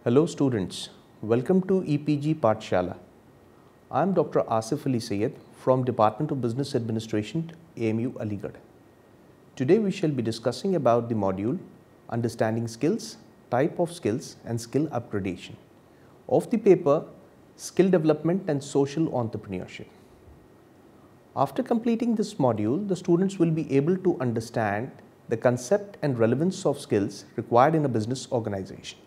Hello students, welcome to EPG Pathshala. I am Dr. Asif Ali Sayed from Department of Business Administration, AMU Aligarh. Today we shall be discussing about the module Understanding Skills, Type of Skills and Skill Upgradation of the paper Skill Development and Social Entrepreneurship. After completing this module, the students will be able to understand the concept and relevance of skills required in a business organization.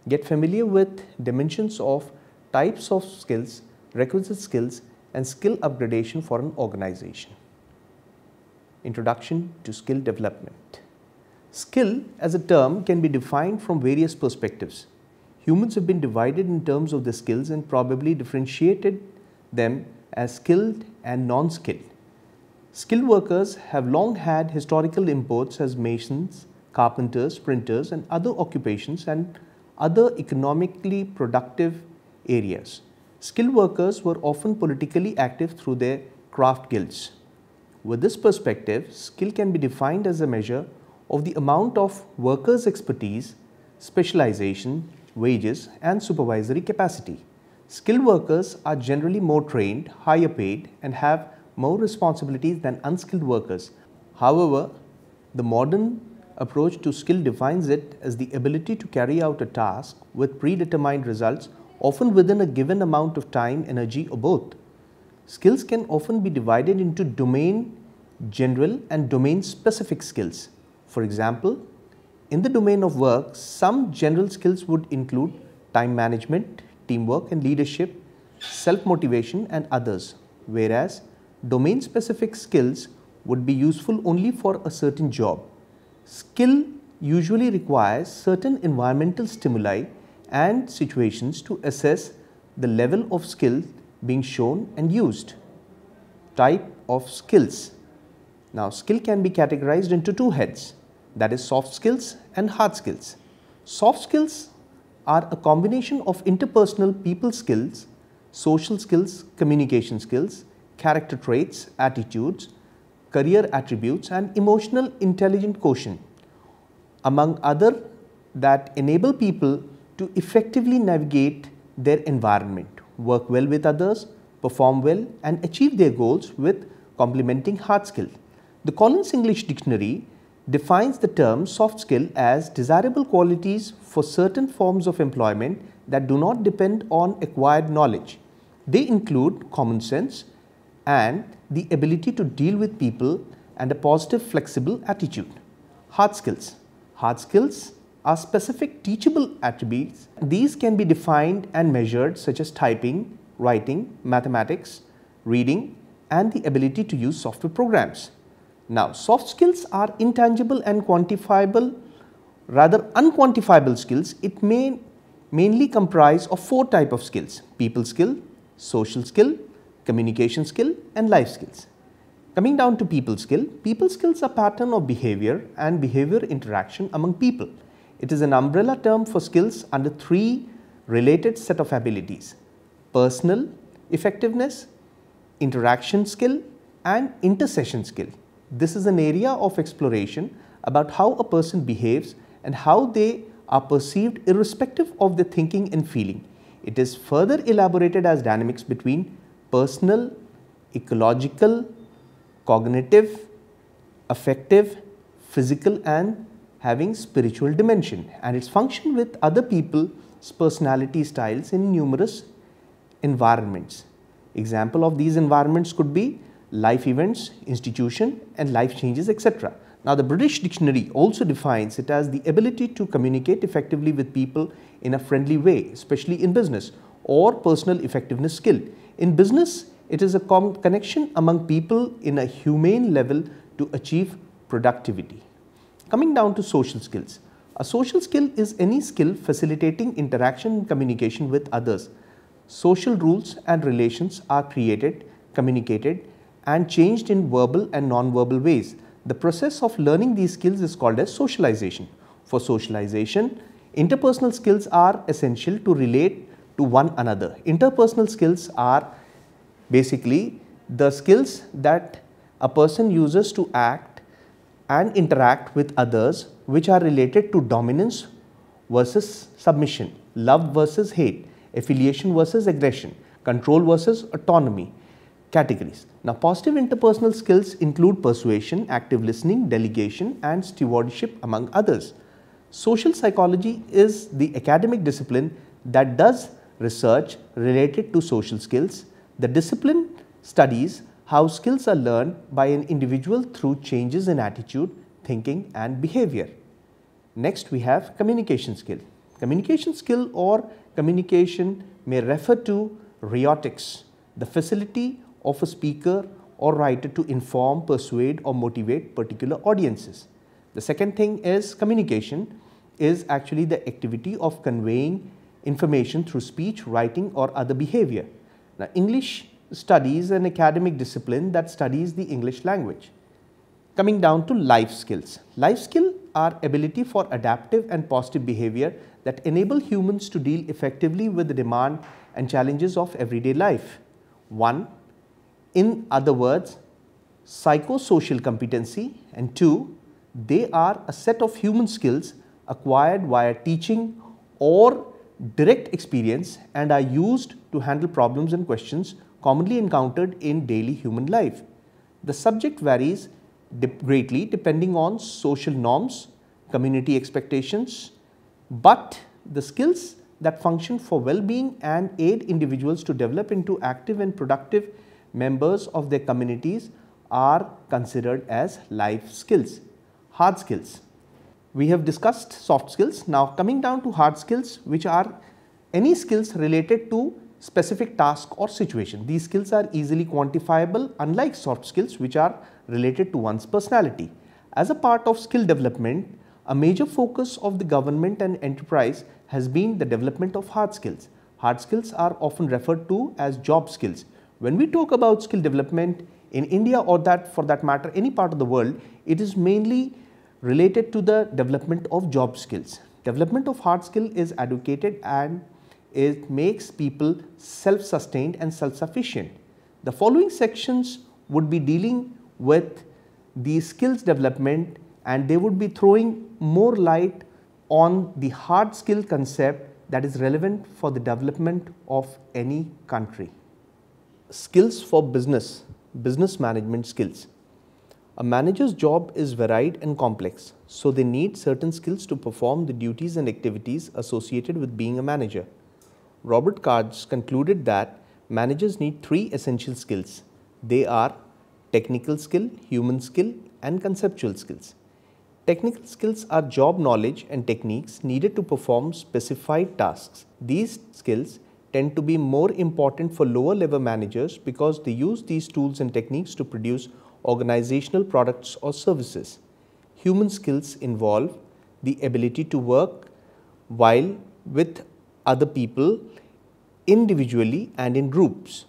Get familiar with dimensions of types of skills, requisite skills and skill upgradation for an organization. Introduction to skill development. Skill as a term can be defined from various perspectives. Humans have been divided in terms of the skills and probably differentiated them as skilled and non-skilled. Skilled workers have long had historical imports as masons, carpenters, printers and other occupations and other economically productive areas. Skilled workers were often politically active through their craft guilds. With this perspective, skill can be defined as a measure of the amount of workers' expertise, specialization, wages and supervisory capacity. Skilled workers are generally more trained, higher paid and have more responsibilities than unskilled workers. However, the modern approach to skill defines it as the ability to carry out a task with predetermined results, often within a given amount of time, energy or both. Skills can often be divided into domain general and domain specific skills. For example, in the domain of work, some general skills would include time management, teamwork and leadership, self-motivation and others, whereas domain-specific skills would be useful only for a certain job. Skill usually requires certain environmental stimuli and situations to assess the level of skill being shown and used. Type of skills. Now, skill can be categorized into two heads, that is soft skills and hard skills. Soft skills are a combination of interpersonal people skills, social skills, communication skills, character traits, attitudes, career attributes and emotional intelligent quotient, among other, that enable people to effectively navigate their environment, work well with others, perform well and achieve their goals with complementing hard skill. The Collins English Dictionary defines the term soft skill as desirable qualities for certain forms of employment that do not depend on acquired knowledge. They include common sense and the ability to deal with people and a positive, flexible attitude. Hard skills. Hard skills are specific teachable attributes. These can be defined and measured such as typing, writing, mathematics, reading and the ability to use software programs. Now, soft skills are intangible and quantifiable, rather unquantifiable skills. It may mainly comprise of four types of skills: people skill, social skill, communication skill and life skills. Coming down to people skills are pattern of behavior and behavior interaction among people. It is an umbrella term for skills under three related set of abilities: personal effectiveness, interaction skill and intercession skill. This is an area of exploration about how a person behaves and how they are perceived irrespective of their thinking and feeling. It is further elaborated as dynamics between personal, ecological, cognitive, affective, physical and having spiritual dimension, and its function with other people's personality styles in numerous environments. Example of these environments could be life events, institution and life changes, etc. Now, the British Dictionary also defines it as the ability to communicate effectively with people in a friendly way, especially in business, or personal effectiveness skill. In business, it is a connection among people in a humane level to achieve productivity. Coming down to social skills. A social skill is any skill facilitating interaction and communication with others. Social rules and relations are created, communicated and changed in verbal and non-verbal ways. The process of learning these skills is called as socialization. For socialization, interpersonal skills are essential to relate to one another. Interpersonal skills are basically the skills that a person uses to act and interact with others, which are related to dominance versus submission, love versus hate, affiliation versus aggression, control versus autonomy categories. Now, positive interpersonal skills include persuasion, active listening, delegation and stewardship among others. Social psychology is the academic discipline that does research related to social skills. The discipline studies how skills are learned by an individual through changes in attitude, thinking and behavior. Next, we have communication skill. Communication skill or communication may refer to rhetorics, the facility of a speaker or writer to inform, persuade or motivate particular audiences. The second thing is communication is actually the activity of conveying information through speech, writing or other behavior. Now, English studies an academic discipline that studies the English language. Coming down to life skills. Life skill are ability for adaptive and positive behavior that enable humans to deal effectively with the demand and challenges of everyday life. 1. In other words, psychosocial competency, and 2. They are a set of human skills acquired via teaching or direct experience and are used to handle problems and questions commonly encountered in daily human life. The subject varies greatly depending on social norms, community expectations, but the skills that function for well-being and aid individuals to develop into active and productive members of their communities are considered as life skills. Hard skills. We have discussed soft skills. Now, coming down to hard skills, which are any skills related to specific task or situation. These skills are easily quantifiable, unlike soft skills which are related to one's personality. As a part of skill development, a major focus of the government and enterprise has been the development of hard skills. Hard skills are often referred to as job skills. When we talk about skill development in India or that for that matter any part of the world, it is mainly related to the development of job skills. Development of hard skill is advocated and it makes people self-sustained and self-sufficient. The following sections would be dealing with the skills development and they would be throwing more light on the hard skill concept that is relevant for the development of any country. Skills for business, business management skills. A manager's job is varied and complex, so they need certain skills to perform the duties and activities associated with being a manager. Robert Kards concluded that managers need 3 essential skills. They are technical skill, human skill, and conceptual skills. Technical skills are job knowledge and techniques needed to perform specified tasks. These skills tend to be more important for lower level managers because they use these tools and techniques to produce organizational products or services. Human skills involve the ability to work while with other people individually and in groups.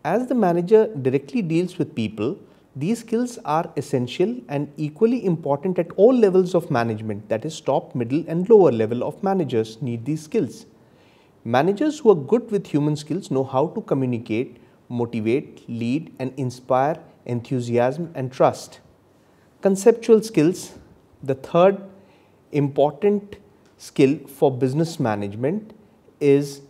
As the manager directly deals with people, these skills are essential and equally important at all levels of management, that is top, middle and lower level of managers need these skills. Managers who are good with human skills know how to communicate, motivate, lead and inspire enthusiasm and trust. Conceptual skills, the third important skill for business management, is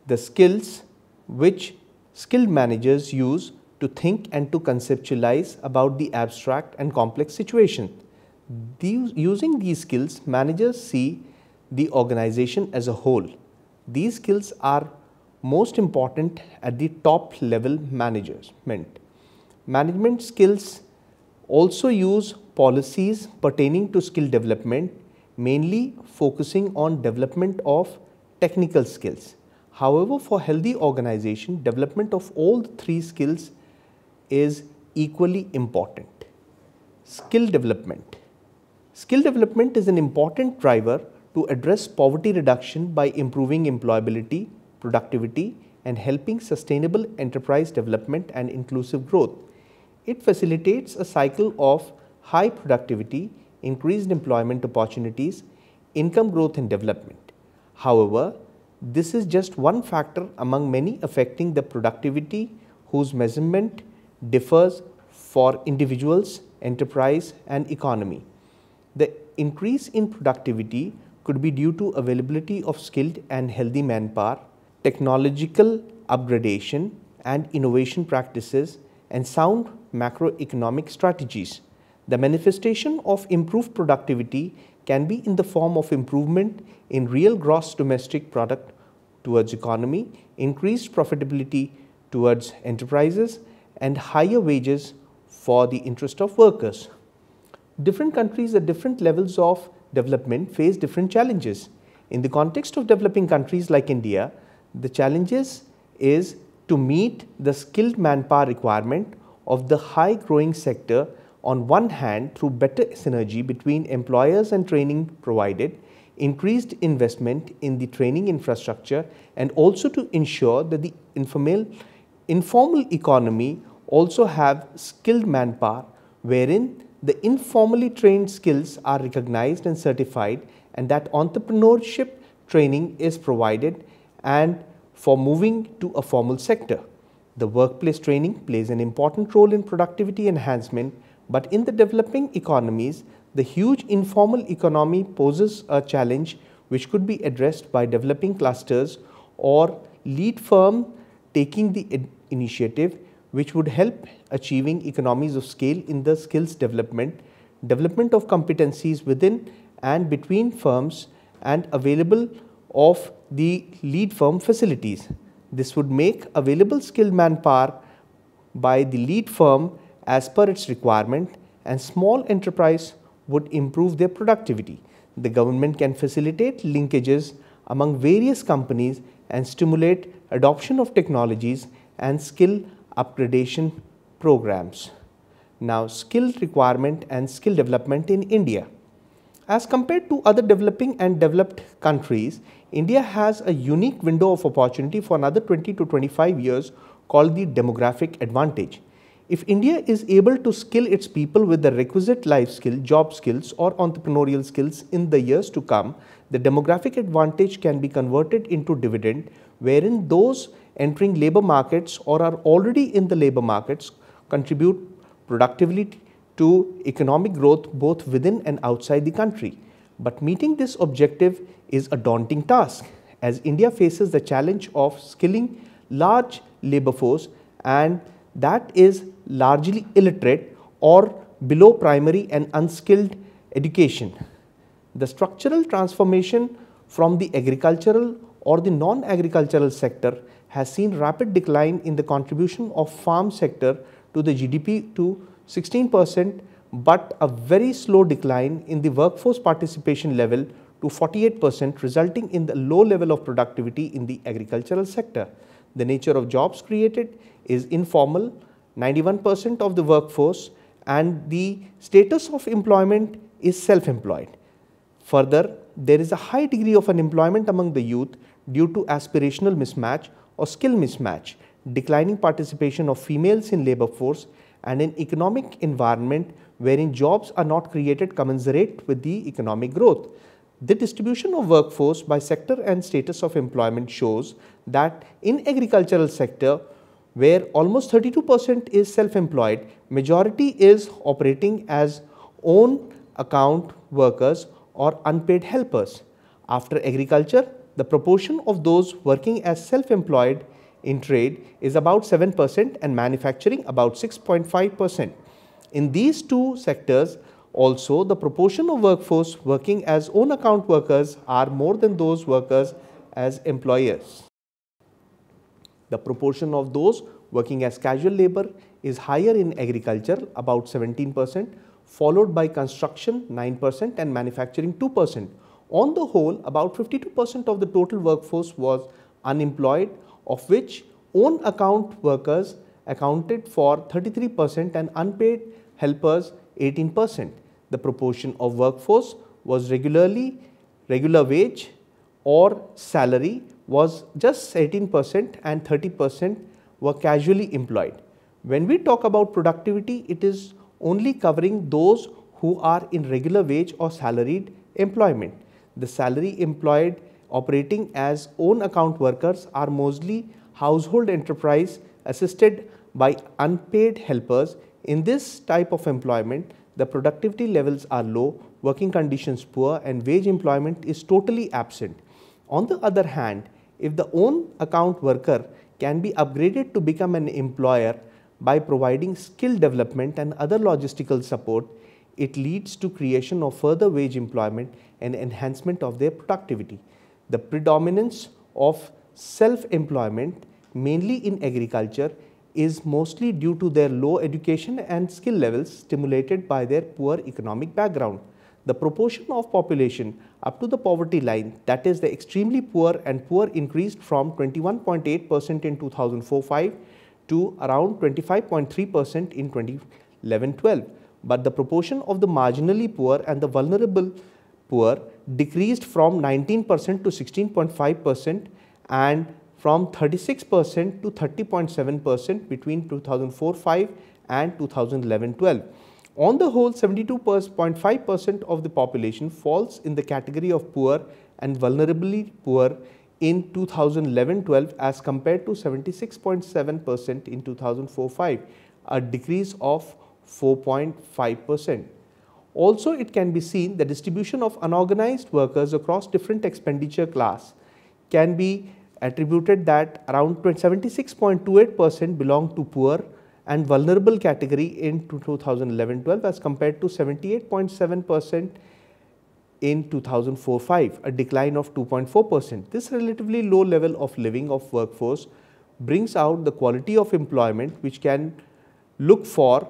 the skills which skilled managers use to think and to conceptualize about the abstract and complex situation. Using these skills, managers see the organization as a whole. These skills are most important at the top level management. Management skills also use policies pertaining to skill development, mainly focusing on development of technical skills. However, for healthy organization, development of all the 3 skills is equally important. Skill development. Skill development is an important driver to address poverty reduction by improving employability, productivity, and helping sustainable enterprise development and inclusive growth. It facilitates a cycle of high productivity, increased employment opportunities, income growth and development. However, this is just one factor among many affecting the productivity whose measurement differs for individuals, enterprise and economy. The increase in productivity could be due to availability of skilled and healthy manpower, technological upgradation and innovation practices, and sound macroeconomic strategies. The manifestation of improved productivity can be in the form of improvement in real gross domestic product towards economy, increased profitability towards enterprises, and higher wages for the interest of workers. Different countries at different levels of development face different challenges. In the context of developing countries like India, the challenges is to meet the skilled manpower requirement of the high growing sector on one hand through better synergy between employers and training provided, increased investment in the training infrastructure, and also to ensure that the informal economy also have skilled manpower wherein the informally trained skills are recognized and certified, and that entrepreneurship training is provided and for moving to a formal sector. The workplace training plays an important role in productivity enhancement, but in the developing economies, the huge informal economy poses a challenge which could be addressed by developing clusters or lead firm taking the initiative, which would help achieving economies of scale in the skills development, development of competencies within and between firms, and available of the lead firm facilities. This would make available skilled manpower by the lead firm as per its requirement, and small enterprise would improve their productivity. The government can facilitate linkages among various companies and stimulate adoption of technologies and skill upgradation programs. Now, skill requirement and skill development in India. As compared to other developing and developed countries, India has a unique window of opportunity for another 20 to 25 years called the demographic advantage. If India is able to skill its people with the requisite life skill, job skills or entrepreneurial skills in the years to come, the demographic advantage can be converted into dividend, wherein those entering labor markets or are already in the labor markets contribute productively to economic growth both within and outside the country. But meeting this objective is a daunting task, as India faces the challenge of skilling large labor force, and that is largely illiterate or below primary and unskilled education. The structural transformation from the agricultural or the non-agricultural sector has seen rapid decline in the contribution of farm sector to the GDP to 16%, but a very slow decline in the workforce participation level to 48%, resulting in the low level of productivity in the agricultural sector. The nature of jobs created is informal, 91% of the workforce, and the status of employment is self-employed. Further, there is a high degree of unemployment among the youth due to aspirational mismatch or skill mismatch, declining participation of females in labor force, and an economic environment wherein jobs are not created commensurate with the economic growth. The distribution of workforce by sector and status of employment shows that in agricultural sector, where almost 32% is self-employed, majority is operating as own account workers or unpaid helpers. After agriculture, the proportion of those working as self-employed in trade is about 7% and manufacturing about 6.5%. In these two sectors also, the proportion of workforce working as own account workers are more than those workers as employers. The proportion of those working as casual labor is higher in agriculture, about 17%, followed by construction 9% and manufacturing 2%. On the whole, about 52% of the total workforce was unemployed, of which own account workers accounted for 33% and unpaid helpers 18%. The proportion of workforce was regular wage or salary was just 18% and 30% were casually employed. When we talk about productivity, it is only covering those who are in regular wage or salaried employment. The salary employed operating as own account workers are mostly household enterprise assisted by unpaid helpers. In this type of employment, the productivity levels are low, working conditions poor, and wage employment is totally absent. On the other hand, if the own account worker can be upgraded to become an employer by providing skill development and other logistical support, it leads to creation of further wage employment and enhancement of their productivity. The predominance of self-employment, mainly in agriculture, is mostly due to their low education and skill levels stimulated by their poor economic background. The proportion of population up to the poverty line, that is the extremely poor and poor, increased from 21.8% in 2004-05 to around 25.3% in 2011-12. But the proportion of the marginally poor and the vulnerable poor decreased from 19% to 16.5% and from 36% to 30.7% between 2004-05 and 2011-12. On the whole, 72.5% of the population falls in the category of poor and vulnerably poor in 2011-12 as compared to 76.7% in 2004-05, a decrease of 4.5%. Also, it can be seen the distribution of unorganized workers across different expenditure class can be attributed that around 76.28% belong to poor and vulnerable category in 2011-12 as compared to 78.7% in 2004-05, a decline of 2.4%. This relatively low level of living of workforce brings out the quality of employment which can look for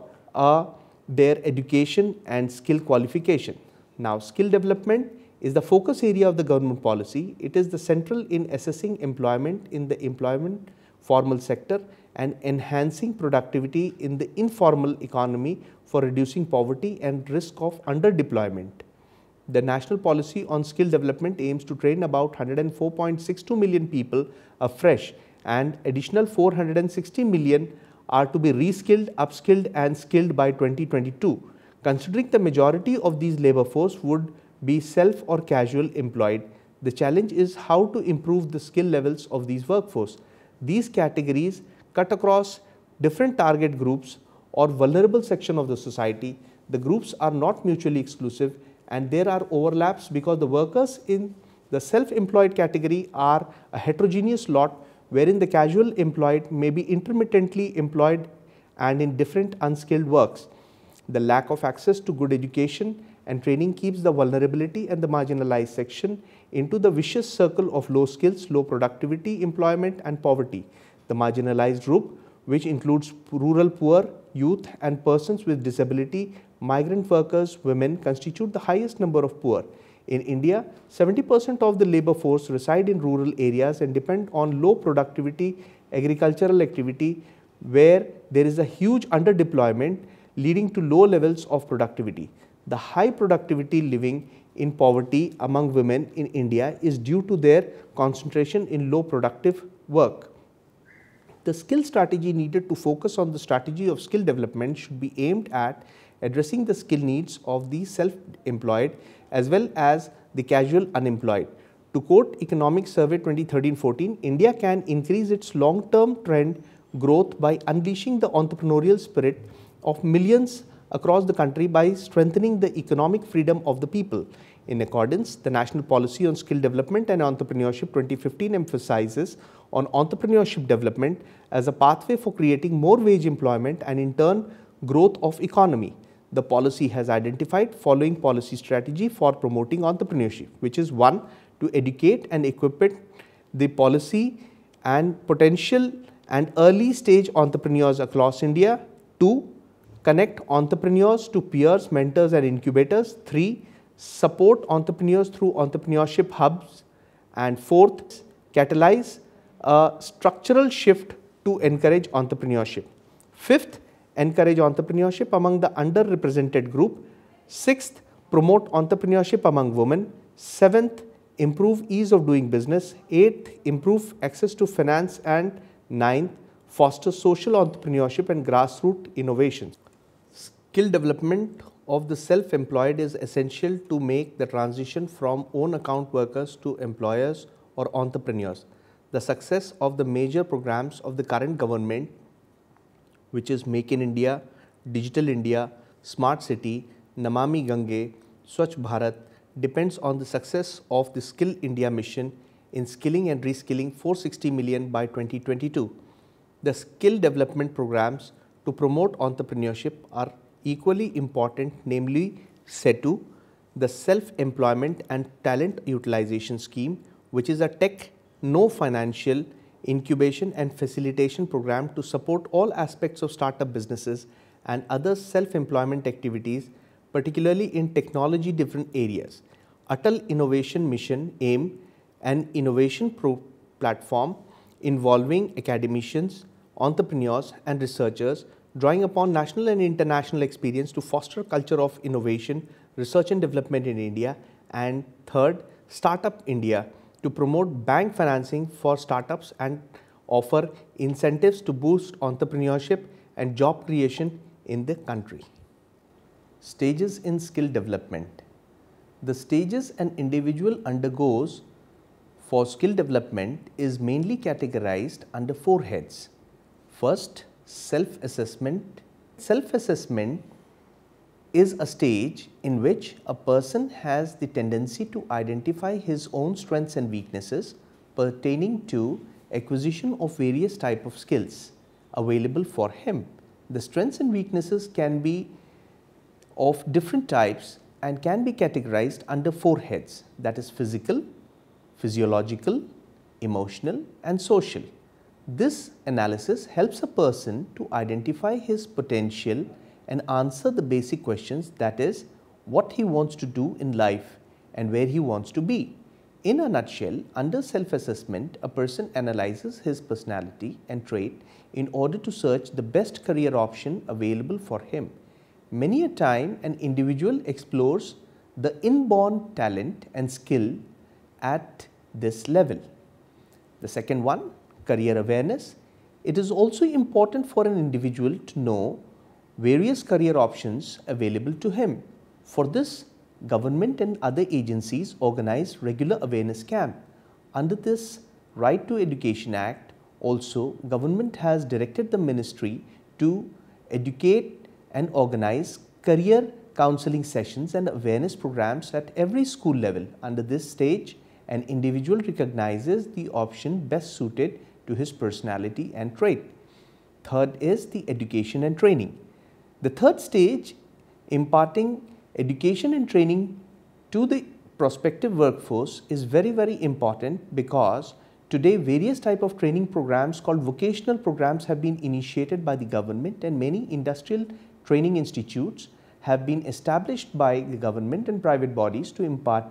their education and skill qualification. Now, skill development is the focus area of the government policy. It is the central in assessing employment in the employment formal sector and enhancing productivity in the informal economy for reducing poverty and risk of underdeployment. The national policy on skill development aims to train about 104.62 million people afresh, and additional 460 million are to be reskilled, upskilled and skilled by 2022. Considering the majority of these labor force would be self or casual employed, the challenge is how to improve the skill levels of these workforce. These categories cut across different target groups or vulnerable section of the society. The groups are not mutually exclusive and there are overlaps because the workers in the self-employed category are a heterogeneous lot, wherein the casual employed may be intermittently employed and in different unskilled works. The lack of access to good education and training keeps the vulnerability and the marginalized section into the vicious circle of low skills, low productivity, employment and poverty. The marginalized group, which includes rural poor, youth and persons with disability, migrant workers, women, constitute the highest number of poor. In India, 70% of the labor force reside in rural areas and depend on low productivity agricultural activity, where there is a huge underdeployment leading to low levels of productivity. The high productivity living in poverty among women in India is due to their concentration in low productive work. The skill strategy needed to focus on the strategy of skill development should be aimed at addressing the skill needs of the self-employed as well as the casual unemployed. To quote Economic Survey 2013-14, India can increase its long-term trend growth by unleashing the entrepreneurial spirit of millions across the country by strengthening the economic freedom of the people. In accordance, the National Policy on Skill Development and Entrepreneurship 2015 emphasizes on entrepreneurship development as a pathway for creating more wage employment and in turn growth of economy. The policy has identified following policy strategy for promoting entrepreneurship, which is 1. To educate and equip the policy and potential and early stage entrepreneurs across India. 2. Connect entrepreneurs to peers, mentors and incubators. 3. Support entrepreneurs through entrepreneurship hubs. And 4th, catalyze a structural shift to encourage entrepreneurship. 5th, encourage entrepreneurship among the underrepresented group. 6th, promote entrepreneurship among women. 7th, improve ease of doing business. 8th, improve access to finance. And 9th, foster social entrepreneurship and grassroots innovations. Skill development of the self-employed is essential to make the transition from own account workers to employers or entrepreneurs. The success of the major programs of the current government, which is Make in India, Digital India, Smart City, Namami Gange, Swachh Bharat depends on the success of the Skill India mission in skilling and reskilling 460 million by 2022. The skill development programs to promote entrepreneurship are equally important, namely SETU, the Self-Employment and Talent Utilization Scheme, which is a tech, no financial incubation and facilitation program to support all aspects of startup businesses and other self-employment activities, particularly in technology different areas. Atal Innovation Mission AIM, an innovation platform involving academicians, entrepreneurs and researchers, drawing upon national and international experience to foster a culture of innovation, research and development in India. And third, Startup India, to promote bank financing for startups and offer incentives to boost entrepreneurship and job creation in the country. Stages in skill development. The stages an individual undergoes for skill development is mainly categorized under 4 heads. First, self-assessment. Self-assessment is a stage in which a person has the tendency to identify his own strengths and weaknesses pertaining to acquisition of various types of skills available for him. The strengths and weaknesses can be of different types and can be categorized under 4 heads, that is physical, physiological, emotional and social. This analysis helps a person to identify his potential and answer the basic questions, that is, what he wants to do in life and where he wants to be. In a nutshell, under self-assessment, a person analyzes his personality and trait in order to search the best career option available for him. Many a time, an individual explores the inborn talent and skill at this level. The second one, career awareness. It is also important for an individual to know various career options available to him. For this, government and other agencies organize regular awareness camp. Under this Right to Education Act, also government has directed the ministry to educate and organize career counseling sessions and awareness programs at every school level. Under this stage, an individual recognizes the option best suited to his personality and trait. Third is the education and training. The third stage, imparting education and training to the prospective workforce, is very important, because today various type of training programs called vocational programs have been initiated by the government, and many industrial training institutes have been established by the government and private bodies to impart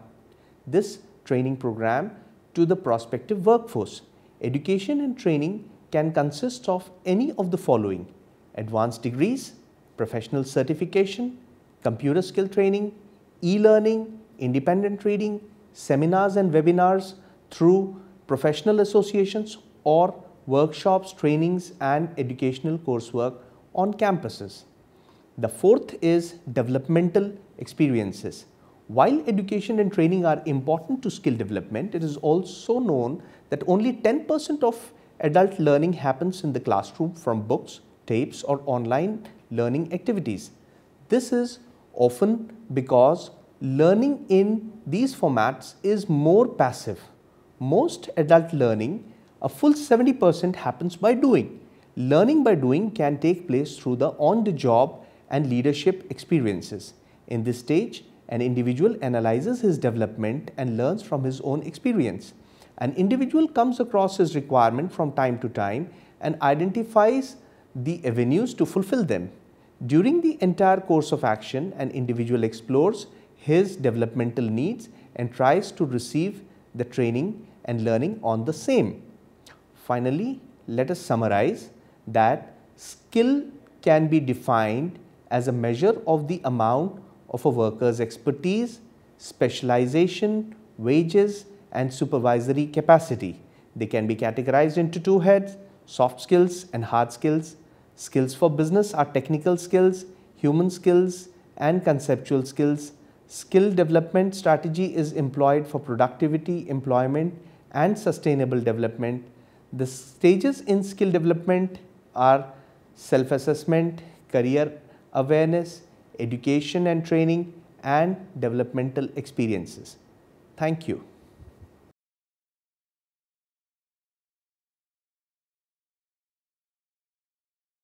this training program to the prospective workforce. Education and training can consist of any of the following: advanced degrees, professional certification, computer skill training, e-learning, independent reading, seminars and webinars through professional associations, or workshops, trainings and educational coursework on campuses. The fourth is developmental experiences. While education and training are important to skill development, it is also known that only 10% of adult learning happens in the classroom from books, tapes or online learning activities. This is often because learning in these formats is more passive. Most adult learning, a full 70%, happens by doing. Learning by doing can take place through the on-the-job and leadership experiences. In this stage, an individual analyzes his development and learns from his own experience. An individual comes across his requirement from time to time and identifies the avenues to fulfill them. During the entire course of action, an individual explores his developmental needs and tries to receive the training and learning on the same. Finally, let us summarize that skill can be defined as a measure of the amount of a worker's expertise, specialization, wages and supervisory capacity. They can be categorized into 2 heads: soft skills and hard skills. Skills for business are technical skills, human skills and conceptual skills. Skill development strategy is employed for productivity, employment and sustainable development. The stages in skill development are self-assessment, career awareness, education and training, and developmental experiences. Thank you.